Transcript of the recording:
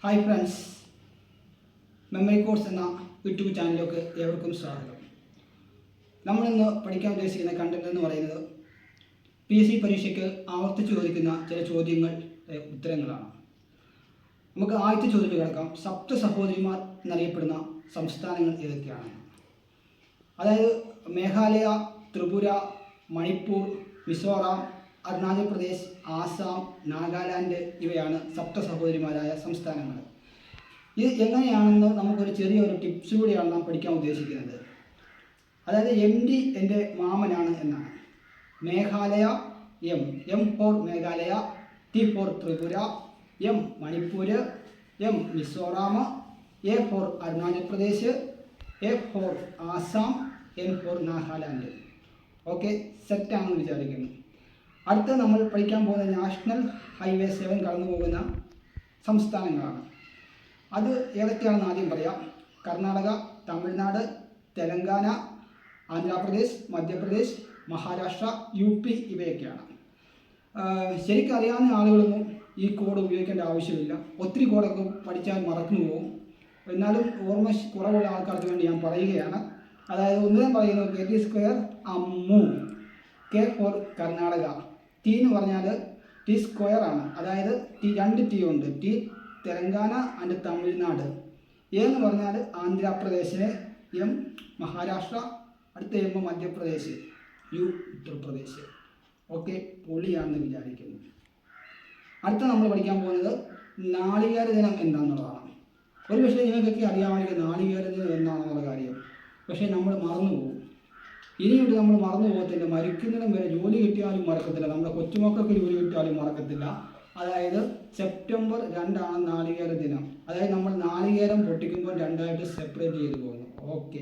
Hi friends, memory course എന്ന YouTube ചാനലിലേക്ക് ഏവർക്കും സ്വാഗതം. നമ്മളിന്ന് പഠിക്കാൻ ഉദ്ദേശിക്കുന്ന കണ്ടന്റ് എന്ന് പറയുന്നത് PSC പരീക്ഷയ്ക്ക് ആവർത്തിച്ച് ചോദിക്കുന്ന ചില ചോദ്യങ്ങളുടെ ഉത്തരങ്ങളാണ്. നമുക്ക് ആദ്യത്തെ ചോദ്യത്തിൽ കിടക്കാം. സപ്ത സഹോദരിമാർ എന്നറിയപ്പെടുന്ന സംസ്ഥാനങ്ങൾ ഏതൊക്കെയാണ്? അതായത് മേഘാലയ, ത്രിപുര, മണിപ്പൂർ, മിസോറാം, അരുണാചൽ പ്രദേശ്, ആസാം, നാഗാലാൻഡ് ഇവയാണ് സപ്ത സഹോദരിമാരായ സംസ്ഥാനങ്ങൾ. ഇത് എങ്ങനെയാണെന്ന് നമുക്കൊരു ചെറിയൊരു ടിപ്സിലൂടെയാണ് നാം പഠിക്കാൻ ഉദ്ദേശിക്കുന്നത്. അതായത് MD എൻ്റെ മാമനാണ് എന്നാണ്. Meghalaya M for Meghalaya, T for Tripura, M Manipur, M Mizoram, A for Arunachal Pradesh, A for Assam, N for Nagaland. Okay, സെറ്റാണെന്ന് വിചാരിക്കുന്നു. അടുത്ത നമ്മൾ പഠിക്കാൻ പോകുന്ന നാഷണൽ ഹൈവേ 7 കടന്നു പോകുന്ന സംസ്ഥാനങ്ങളാണ്. അത് ഏതൊക്കെയാണെന്ന് ആദ്യം പറയാം. കർണാടക, തമിഴ്നാട്, തെലങ്കാന, ആന്ധ്രാപ്രദേശ്, മധ്യപ്രദേശ്, മഹാരാഷ്ട്ര, UP ഇവയൊക്കെയാണ്. ശരിക്കും അറിയാവുന്ന ആളുകളൊന്നും ഈ കോഡ് ഉപയോഗിക്കേണ്ട ആവശ്യമില്ല. ഒത്തിരി കോഡൊക്കെ പഠിച്ചാൽ മറന്നു പോകും. എന്നാലും ഓർമ്മ കുറവുള്ള ആൾക്കാർക്ക് വേണ്ടി ഞാൻ പറയുകയാണ്. അതായത് ഒന്നിനും പറയുന്നത് KT² അമ്മു, K ഫോർ കർണാടക, T എന്ന് പറഞ്ഞാൽ T² ആണ്. അതായത് രണ്ട് T ഉണ്ട്. T Telangana and Tamil Nadu. A എന്ന് പറഞ്ഞാൽ ആന്ധ്രാപ്രദേശ്, M മഹാരാഷ്ട്ര, അടുത്ത M Madhya Pradesh, U Uttar Pradesh. Okay, പൊളിയാണെന്ന് വിചാരിക്കുന്നു. അടുത്ത നമ്മൾ പഠിക്കാൻ പോകുന്നത് നാളികേര ദിനം എന്താണെന്നുള്ളതാണ്. ഒരു പക്ഷേ നിങ്ങൾക്കൊക്കെ അറിയാമായിരിക്കും നാളികേര ദിനം എന്താണെന്നുള്ള കാര്യം. പക്ഷേ നമ്മൾ മറന്നുപോകും. ഇനിയിട്ട് നമ്മൾ മറന്നു പോകത്തില്ല. മരിക്കുന്നിടം വരെ ജോലി കിട്ടിയാലും മറക്കത്തില്ല. നമ്മുടെ കൊച്ചുമക്കൾക്ക് ജോലി കിട്ടിയാലും മറക്കത്തില്ല. അതായത് സെപ്റ്റംബർ 2 നാളികേര ദിനം. അതായത് നമ്മൾ നാളികേരം പൊട്ടിക്കുമ്പോൾ രണ്ടായിട്ട് സെപ്പറേറ്റ് ചെയ്ത് പോകുന്നു. ഓക്കെ,